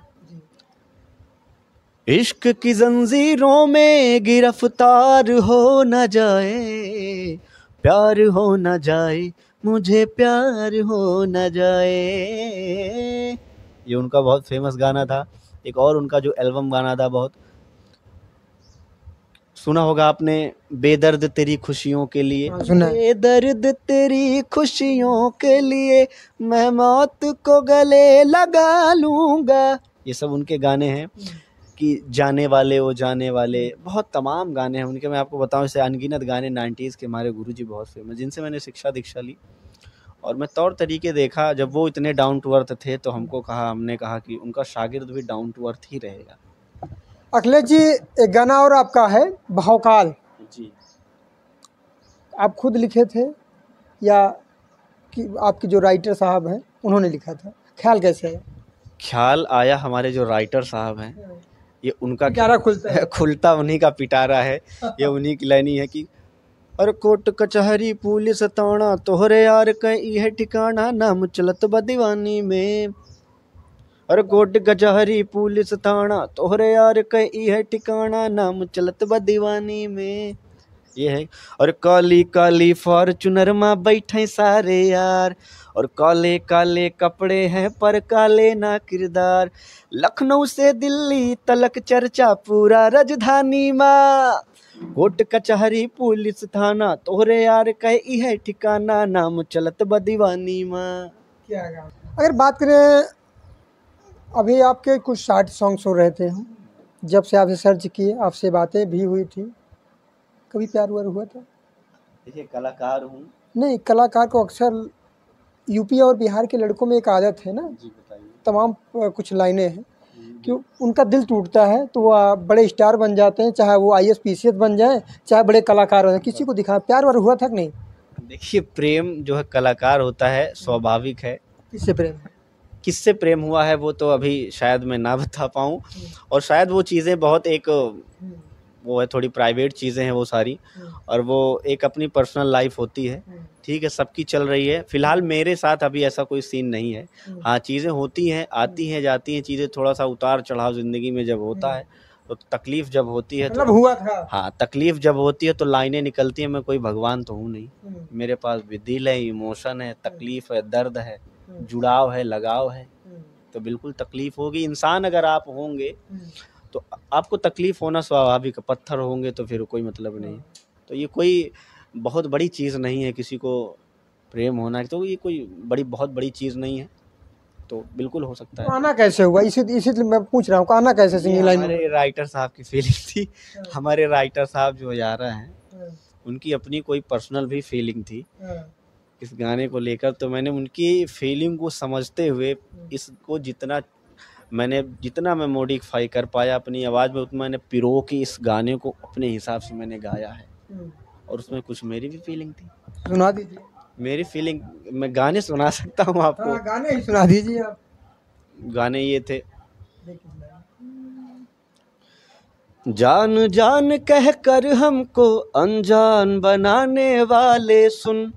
इश्क की जंजीरों में गिरफ्तार हो न जाए, प्यार हो न जाए, मुझे प्यार हो न जाए, ये उनका बहुत फेमस गाना था। एक और उनका जो एल्बम गाना था, बहुत सुना होगा आपने, बेदर्द तेरी खुशियों के लिए। सुना है। बेदर्द तेरी खुशियों के लिए मैं मौत को गले लगा लूंगा, ये सब उनके गाने हैं। कि जाने वाले वो जाने वाले, बहुत तमाम गाने हैं उनके। मैं आपको बताऊं, जैसे अनगिनत गाने 90s के हमारे गुरुजी बहुत फेमस, जिनसे मैंने शिक्षा दीक्षा ली और मैं तौर तरीके देखा। जब वो इतने डाउन टू अर्थ थे तो हमने कहा कि उनका शागिर्द भी डाउन टू अर्थ ही रहेगा। अखिलेश जी, एक गाना और आपका है भौकाल, जी, आप खुद लिखे थे या कि आपके जो राइटर साहब हैं उन्होंने लिखा था? ख्याल कैसे है? ख्याल आया हमारे जो राइटर साहब हैं, ये उनका पिटारा खुलता है। खुलता उन्हीं का पिटारा है, ये उन्हीं की लाइनी है कि और कोर्ट कचहरी पुलिस थाना तोहरे यार कई है ठिकाना, नाम चलत बा दीवानी में। और कोर्ट कचहरी पुलिस थाना तोहरे यार कई है ठिकाना, नाम चलत बा दीवानी में, ये है। और काली काली फॉर्चूनर में बैठे सारे यार, और काले काले कपड़े हैं पर काले ना किरदार, लखनऊ से दिल्ली तलक चर्चा पूरा राजधानी माँ, कोर्ट कचहरी पुलिस थाना तोहरे यार कई है ठिकाना, नाम चलत बा दीवानी माँ। क्या गाना? अगर बात करें, अभी आपके कुछ शार्ट सॉन्ग्स हो रहे थे, हम जब से आपसे सर्च किए, आपसे बातें भी हुई थी, कभी प्यार व्यार हुआ था? देखिए, कलाकार हूँ। नहीं, कलाकार को अक्सर यूपी और बिहार के लड़कों में एक आदत है ना, जी बताइए। तमाम कुछ लाइनें हैं कि उनका दिल टूटता है तो वो बड़े स्टार बन जाते हैं, चाहे वो IAS PCS बन जाए, चाहे बड़े कलाकार हो जाए, किसी को दिखा। प्यार व्यार हुआ था कि नहीं? देखिए, प्रेम जो है कलाकार होता है, स्वाभाविक है। किससे प्रेम? किससे प्रेम हुआ है वो तो अभी शायद मैं ना बता पाऊँ, और शायद वो चीज़ें बहुत एक वो है, थोड़ी प्राइवेट चीज़ें हैं वो सारी, और वो एक अपनी पर्सनल लाइफ होती है, ठीक है, सबकी चल रही है। फिलहाल मेरे साथ अभी ऐसा कोई सीन नहीं है। हाँ, चीज़ें होती हैं, आती हैं जाती हैं चीज़ें, थोड़ा सा उतार चढ़ाव ज़िंदगी में जब होता है तो तकलीफ़ जब होती है मतलब तो हुआ था? हाँ, तकलीफ़ जब होती है तो लाइनें निकलती हैं। मैं कोई भगवान तो हूँ नहीं, मेरे पास भी दिल है, इमोशन है, तकलीफ़ है, दर्द है, जुड़ाव है, लगाव है, तो बिल्कुल तकलीफ़ होगी। इंसान अगर आप होंगे तो आपको तकलीफ़ होना स्वाभाविक है, पत्थर होंगे तो फिर कोई मतलब नहीं। तो ये कोई बहुत बड़ी चीज़ नहीं है किसी को प्रेम होना, तो ये कोई बहुत बड़ी चीज़ नहीं है, तो बिल्कुल हो सकता है। तो आना कैसे हुआ, इसी मैं पूछ रहा हूँ, आना कैसे सिंगिंग लाइन में? हमारे राइटर साहब की फीलिंग थी। हमारे राइटर साहब जो यारा हैं, उनकी अपनी कोई पर्सनल भी फीलिंग थी इस गाने को लेकर, तो मैंने उनकी फीलिंग को समझते हुए इसको जितना मैं मॉडिफाई कर पाया अपनी आवाज़ में, उतना मैंने पिरो के इस गाने को अपने हिसाब से मैंने गाया है, और उसमें कुछ मेरी भी फीलिंग थी। सुना दीजिए। मेरी फीलिंग, मैं गाने सुना सकता हूँ आपको। हाँ, गाने ही सुना दीजिए आप। गाने ये थे, जान जान कह कर हमको अनजान बनाने वाले सुन,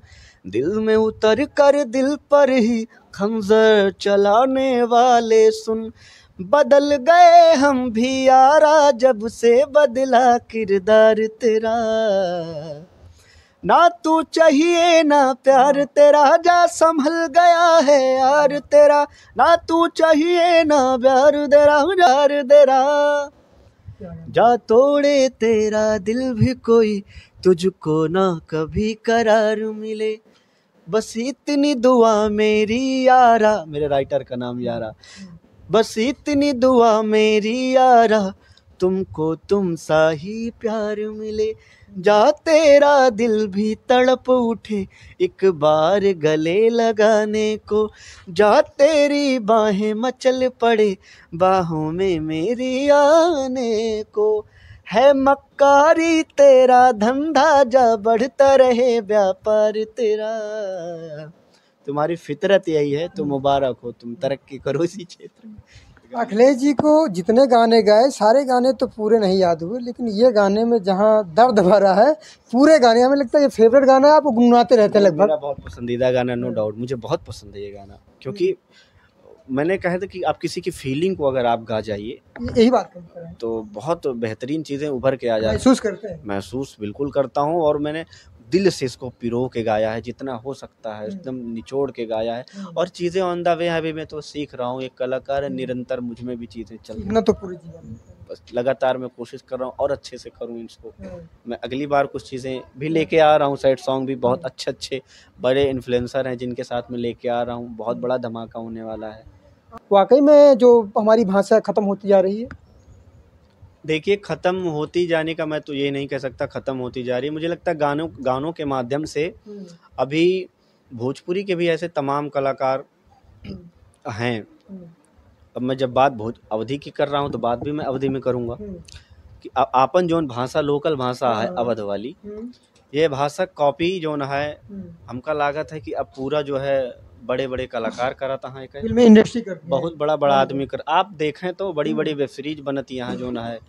दिल में उतर कर दिल पर ही खंजर चलाने वाले सुन, बदल गए हम भी यारा जब से बदला किरदार तेरा, ना तू चाहिए ना प्यार तेरा, जा संभल गया है यार तेरा, ना तू चाहिए ना प्यार तेरा, यार तेरा। जा तोड़े तेरा दिल भी कोई, तुझको ना कभी करार मिले, बस इतनी दुआ मेरी यारा, मेरे राइटर का नाम यारा, बस इतनी दुआ मेरी यारा, तुमको तुम सा ही प्यार मिले, जा तेरा दिल भी तड़प उठे एक बार गले लगाने को, जा तेरी बाहें मचल पड़े बाहों में मेरी आने को, है मक्कारी तेरा धंधा जा बढ़ता रहे व्यापार तेरा, तुम्हारी फितरत यही है तो मुबारक हो, तुम तरक्की करो इसी क्षेत्र में। अखिलेश जी को जितने गाने गाए सारे गाने तो पूरे नहीं याद हुए, लेकिन ये गाने में जहाँ दर्द भरा है पूरे गाने, हमें लगता है ये फेवरेट गाना है, आप गुनगुनाते रहते हैं लगभग। मेरा बहुत पसंदीदा गाना, नो डाउट, मुझे बहुत पसंद है ये गाना, क्योंकि मैंने कहा था कि आप किसी की फीलिंग को अगर आप गा जाइए यही बात करते हैं, तो बहुत बेहतरीन चीज़ें उभर के आ जाती हैं। महसूस करते हैं। महसूस बिल्कुल करता हूँ, और मैंने दिल से इसको पिरो के गाया है जितना हो सकता है, एकदम निचोड़ के गाया है, और चीज़ें ऑन द वे है, अभी मैं तो सीख रहा हूँ, एक कलाकार है, निरंतर मुझ में भी चीज़ें चल रही सीखना तो पूरी जीवन बस लगातार मैं कोशिश कर रहा हूँ और अच्छे से करूँ इसको। मैं अगली बार कुछ चीज़ें भी लेके आ रहा हूँ, सैड सॉन्ग भी बहुत अच्छे अच्छे बड़े इन्फ्लुएंसर हैं जिनके साथ में लेके आ रहा हूँ, बहुत बड़ा धमाका होने वाला है। वाकई में जो हमारी भाषा खत्म होती जा रही है, देखिए ख़त्म होती जाने का मैं तो ये नहीं कह सकता ख़त्म होती जा रही है, मुझे लगता है गानों के माध्यम से अभी भोजपुरी के भी ऐसे तमाम कलाकार हैं। अब मैं जब बात अवधि की कर रहा हूँ तो बात भी मैं अवधि में करूँगा कि आपन जोन भाषा लोकल भाषा है अवध वाली, ये भाषा कॉपी जोन है हमका लागत है कि अब पूरा जो है बड़े बड़े कलाकार कराता है, फिल्म इंडस्ट्री करती है, बहुत बड़ा बड़ा आदमी कर, आप देखें तो बड़ी बड़ी वेब सीरीज बनती यहाँ जो ना है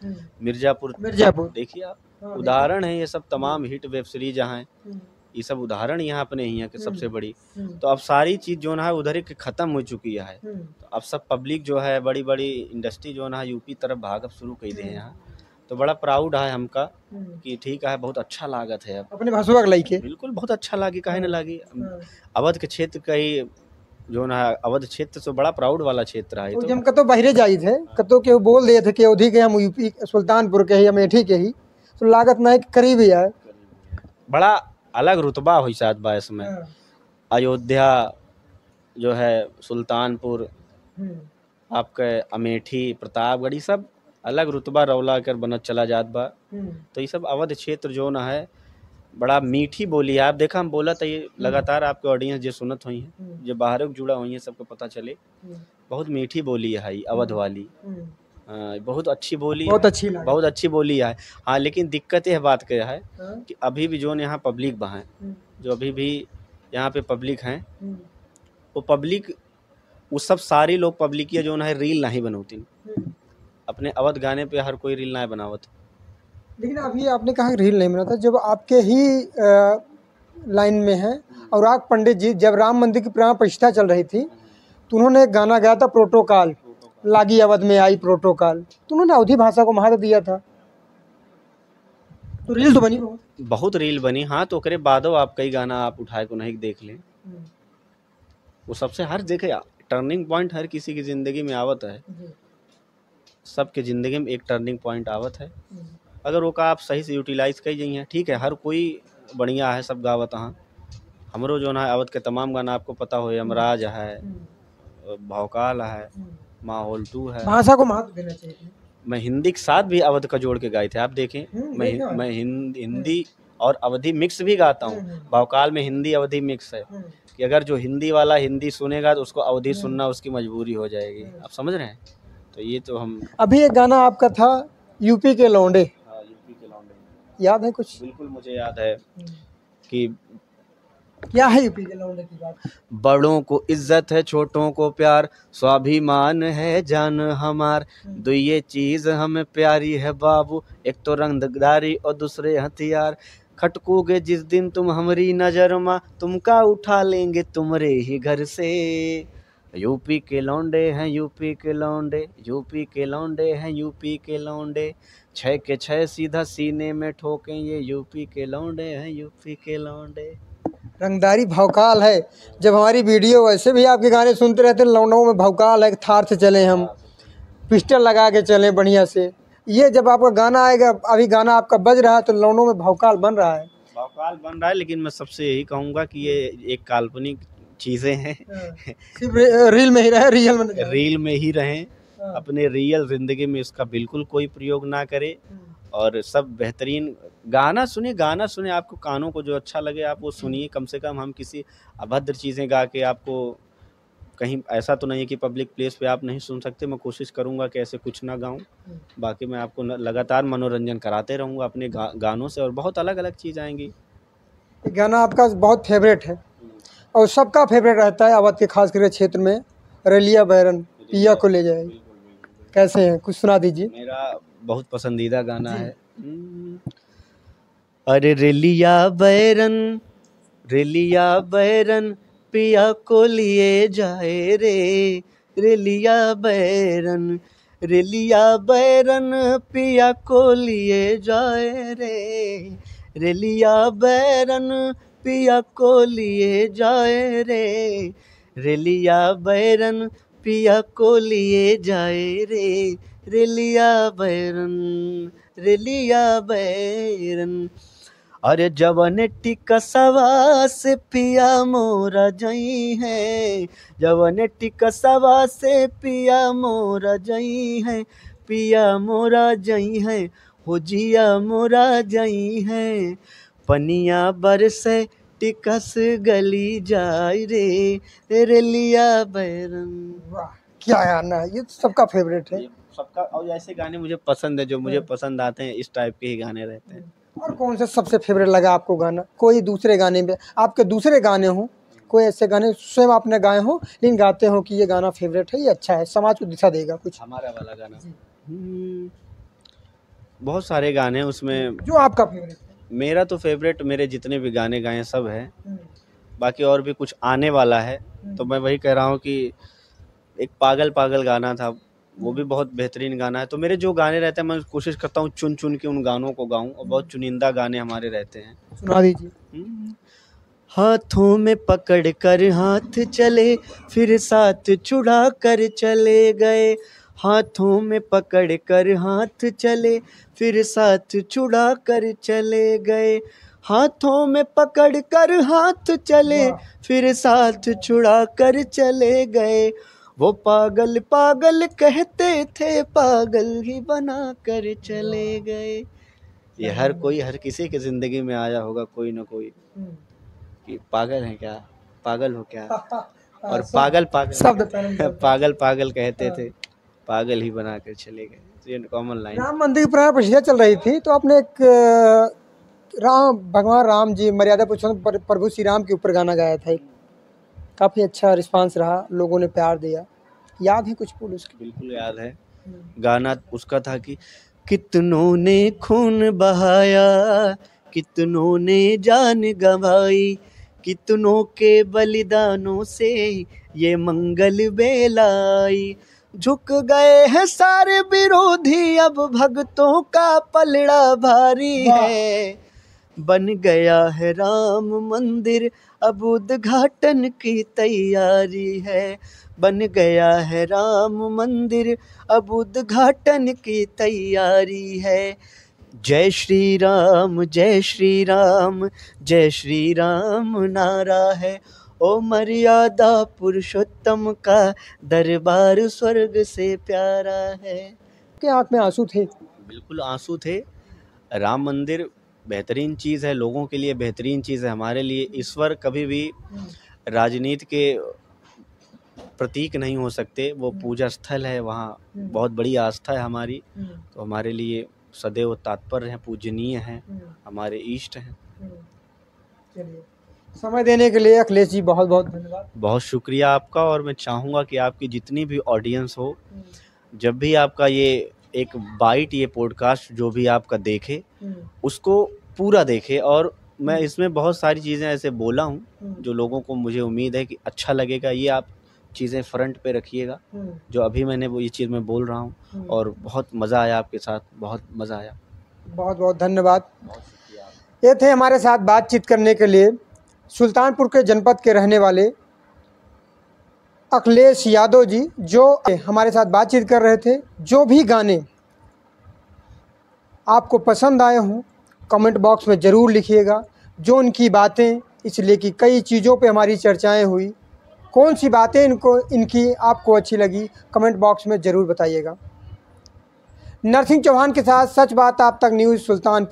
मिर्जापुर देखिए आप, उदाहरण है ये सब, तमाम हिट वेब सीरीज यहाँ है, ये सब उदाहरण यहाँ अपने ही है कि सबसे बड़ी। तो अब सारी चीज़ जो ना है उधर ही ख़त्म हो चुकी है, तो अब सब पब्लिक जो है बड़ी बड़ी इंडस्ट्री जो ना है यूपी तरफ भागब शुरू कर दिए यहाँ, तो बड़ा प्राउड है हमका कि ठीक है, बहुत अच्छा लागत है, अब अपने भाषा का लाइक है, बिल्कुल बहुत अच्छा लागी, काहे न लागी। अवध के क्षेत्र का ही जो ना है, अवध क्षेत्र से बड़ा प्राउड वाला क्षेत्र है। तो हम कतो बाहरे जाई थे, कतो के बोल दिए थे कि अवधि के हम यूपी सुल्तानपुर के ही, अमेठी के ही, तो लागत ना है कि करीब ही है, बड़ा अलग रुतबा हुई शायद बायस में। अयोध्या जो है, सुल्तानपुर, आपके अमेठी, प्रतापगढ़, सब अलग रुतबा रौला कर बनत चला जात बा। तो ये सब अवध क्षेत्र जो ना है बड़ा मीठी बोली है। आप देखा हम बोला था, ये लगातार आपके ऑडियंस जो सुनत हुई हैं, जो बाहर जुड़ा हुई हैं, सबको पता चले बहुत मीठी बोली है अवध वाली, बहुत अच्छी बोली, बहुत अच्छी बोली है। हाँ, लेकिन दिक्कत यह बात क्या है कि अभी भी जो यहाँ पब्लिक बहाँ जो अभी भी यहाँ पे पब्लिक हैं, वो पब्लिक वो सब सारी लोग पब्लिक जो है रील नहीं बनौती, अपने अवध गाने पे हर कोई रील नहीं बनावत। लेकिन अभी आपने कहा रील नहीं बनाता, जब आपके ही लाइन में है अनुराग पंडित जी, जब राम मंदिर की प्राण प्रतिष्ठा चल रही थी तो उन्होंने एक गाना गाया था, प्रोटोकॉल लागी अवध में आई प्रोटोकॉल, तो उन्होंने अवधी भाषा को महत्व दिया था, तो रील तो बनी बहुत रील बनी। हाँ, तो करे बादो आप कई गाना आप उठाए को नहीं देख लें, वो सबसे हर देखे टर्निंग पॉइंट हर किसी की ज़िंदगी में आवत है, सबके ज़िंदगी में एक टर्निंग पॉइंट आवत है, अगर वो का आप सही से यूटिलाइज़ कर जाइए, ठीक है, हर कोई बढ़िया है, सब गावत। हाँ, हमरो जो है अवध के तमाम गाना आपको पता हो, यमराज है, भौकाल है, माहौल 2 है, भाषा को महत्व देना चाहिए। मैं हिंदी के साथ भी अवध का जोड़ के गाए थे, आप देखें, मैं हिंदी और अवधी मिक्स भी गाता हूँ, भौकाल में हिंदी अवधी मिक्स है, कि अगर जो हिंदी वाला हिंदी सुनेगा तो उसको अवधी सुनना उसकी मजबूरी हो जाएगी, आप समझ रहे हैं। तो ये तो हम अभी एक गाना आपका था यूपी के लौंडे, यूपी के लौंडे, याद है कुछ? बिल्कुल मुझे याद है कि क्या है यूपी के लौंडे की बात? बड़ों को इज्जत है, छोटों को प्यार, स्वाभिमान है जान हमार, दो ये चीज हमें प्यारी है बाबू, एक तो रंगदारी और दूसरे हथियार, खटकोगे जिस दिन तुम हमारी नजर में, तुमका उठा लेंगे तुम्हारे ही घर से, यूपी के लौंडे हैं यूपी के लौंडे, यूपी के लौंडे हैं यूपी के लौंडे, 6 के 6 सीधा सीने में ठोकें, ये यूपी के लौंडे हैं यूपी के लौंडे। रंगदारी भौकाल है, जब हमारी वीडियो वैसे भी आपके गाने सुनते रहते हैं, लौंडों में भौकाल है, थार से चले हम, पिस्टल लगा के चले बढ़िया से, ये जब आपका गाना आएगा, अभी गाना आपका बज रहा है तो लौंडों में भौकाल बन रहा है। भौकाल बन रहा है, लेकिन मैं सबसे यही कहूँगा कि ये एक काल्पनिक चीज़ें हैं। सिर्फ रील में ही रहे, रियल में नहीं। रील में ही रहें, अपने रियल ज़िंदगी में इसका बिल्कुल कोई प्रयोग ना करें। और सब बेहतरीन गाना सुने, आपको कानों को जो अच्छा लगे आप वो सुनिए। कम से कम हम किसी अभद्र चीज़ें गा के आपको कहीं, ऐसा तो नहीं है कि पब्लिक प्लेस पे आप नहीं सुन सकते। मैं कोशिश करूंगा कि ऐसे कुछ ना गाऊं। बाकी मैं आपको लगातार मनोरंजन कराते रहूंगा अपने गानों से, और बहुत अलग अलग चीज़ आएंगी। ये गाना आपका बहुत फेवरेट है और सबका फेवरेट रहता है अवध के खास करके क्षेत्र में, रलिया बैरन पिया को ले जाए। कैसे हैं, कुछ सुना दीजिए। मेरा बहुत पसंदीदा गाना है। अरे रेलिया बैरन पिया को लिए जाए रे, रेलिया बैरन पिया को लिए जाए रे, रेलिया बैरन पिया को लिए जाए रे, रेलिया बैरन पिया को लिए जाए रे, रेलिया बैरन। अरे जवन टिकसवा से पिया मोरा जई है, जवन टिकसवा से पिया मोरा जई है, पिया मोरा जई है, हो जिया मोरा जई है, पनिया बरसे टिकस गली जाए रे, रेलिया बैरन। वाह क्या गाना है, ये सबका फेवरेट है। सबका, और ऐसे गाने मुझे पसंद है, जो मुझे पसंद आते हैं, इस टाइप के ही गाने रहते हैं। और कौन सा सबसे फेवरेट लगा आपको गाना? कोई दूसरे गाने में आपके दूसरे गाने हो, कोई ऐसे गाने स्वयं आपने गाए हो लेकिन गाते हो कि ये गाना फेवरेट है, ये अच्छा है, समाज को दिशा देगा कुछ? हमारा वाला गाना बहुत सारे गाने हैं उसमें। जो आपका फेवरेट है? मेरा तो फेवरेट, मेरे जितने भी गाने गाए हैं सब है। बाकी और भी कुछ आने वाला है, तो मैं वही कह रहा हूँ कि एक पागल पागल गाना था, वो भी बहुत बेहतरीन गाना है। तो मेरे जो गाने रहते हैं मैं कोशिश करता हूँ चुन चुन के उन गानों को गाऊं, और बहुत चुनिंदा गाने हमारे रहते हैं। सुना दीजिए। हाथों में पकड़ कर हाथ चले, फिर साथ छुड़ा कर चले गए, हाथों में पकड़ कर हाथ चले, फिर साथ छुड़ा कर चले गए, हाथों में पकड़ कर हाथ चले, फिर साथ छुड़ा कर चले गए, वो पागल पागल कहते थे, पागल ही बना कर चले गए। ये हर किसी की जिंदगी में आया होगा कोई ना कोई, कि पागल है क्या, पागल हो क्या, और पागल पागल पागल कहते थे, पागल ही बना कर चले गए। तो ये कॉमन लाइन। राम मंदिर की प्राण प्रतिष्ठा चल रही थी, तो आपने एक भगवान राम जी, मर्यादा पुरुषोत्तम प्रभु श्री राम के ऊपर गाना गाया था। काफ़ी अच्छा रिस्पांस रहा, लोगों ने प्यार दिया। याद है कुछ बोल उसकी? बिल्कुल याद है। गाना उसका था कि कितनों ने खून बहाया, कितनों ने जान गंवाई, कितनों के बलिदानों से ये मंगल बेलाई, झुक गए हैं सारे विरोधी, अब भक्तों का पलड़ा भारी है, बन गया है राम मंदिर, अब उद्घाटन की तैयारी है, बन गया है राम मंदिर, अब उद्घाटन की तैयारी है, जय श्री राम जय श्री राम जय श्री राम नारा है, ओ मर्यादा पुरुषोत्तम का दरबार स्वर्ग से प्यारा है। के आँख में आंसू थे? बिल्कुल आंसू थे। राम मंदिर बेहतरीन चीज़ है, लोगों के लिए बेहतरीन चीज़ है, हमारे लिए ईश्वर कभी भी राजनीति के प्रतीक नहीं हो सकते, वो पूजा स्थल है, वहाँ बहुत बड़ी आस्था है हमारी, तो हमारे लिए सदैव तात्पर्य हैं, पूजनीय हैं, हमारे इष्ट हैं। चलिए, समय देने के लिए अखिलेश जी बहुत बहुत धन्यवाद। बहुत शुक्रिया आपका, और मैं चाहूँगा कि आपकी जितनी भी ऑडियंस हो, जब भी आपका ये एक बाइट, ये पॉडकास्ट जो भी आपका देखे, उसको पूरा देखे। और मैं इसमें बहुत सारी चीज़ें ऐसे बोला हूँ जो लोगों को, मुझे उम्मीद है कि अच्छा लगेगा। ये आप चीज़ें फ्रंट पे रखिएगा, जो अभी मैंने वो ये चीज़ मैं बोल रहा हूँ, और बहुत मज़ा आया आपके साथ, बहुत मज़ा आया। बहुत बहुत धन्यवाद। ये थे हमारे साथ बातचीत करने के लिए सुल्तानपुर के जनपद के रहने वाले अखिलेश यादव जी, जो हमारे साथ बातचीत कर रहे थे। जो भी गाने आपको पसंद आए हों कमेंट बॉक्स में ज़रूर लिखिएगा। जो उनकी बातें, इसलिए कि कई चीज़ों पे हमारी चर्चाएं हुई, कौन सी बातें इनकी आपको अच्छी लगी कमेंट बॉक्स में ज़रूर बताइएगा। नरसिंह चौहान के साथ सच बात आप तक न्यूज़ सुल्तान।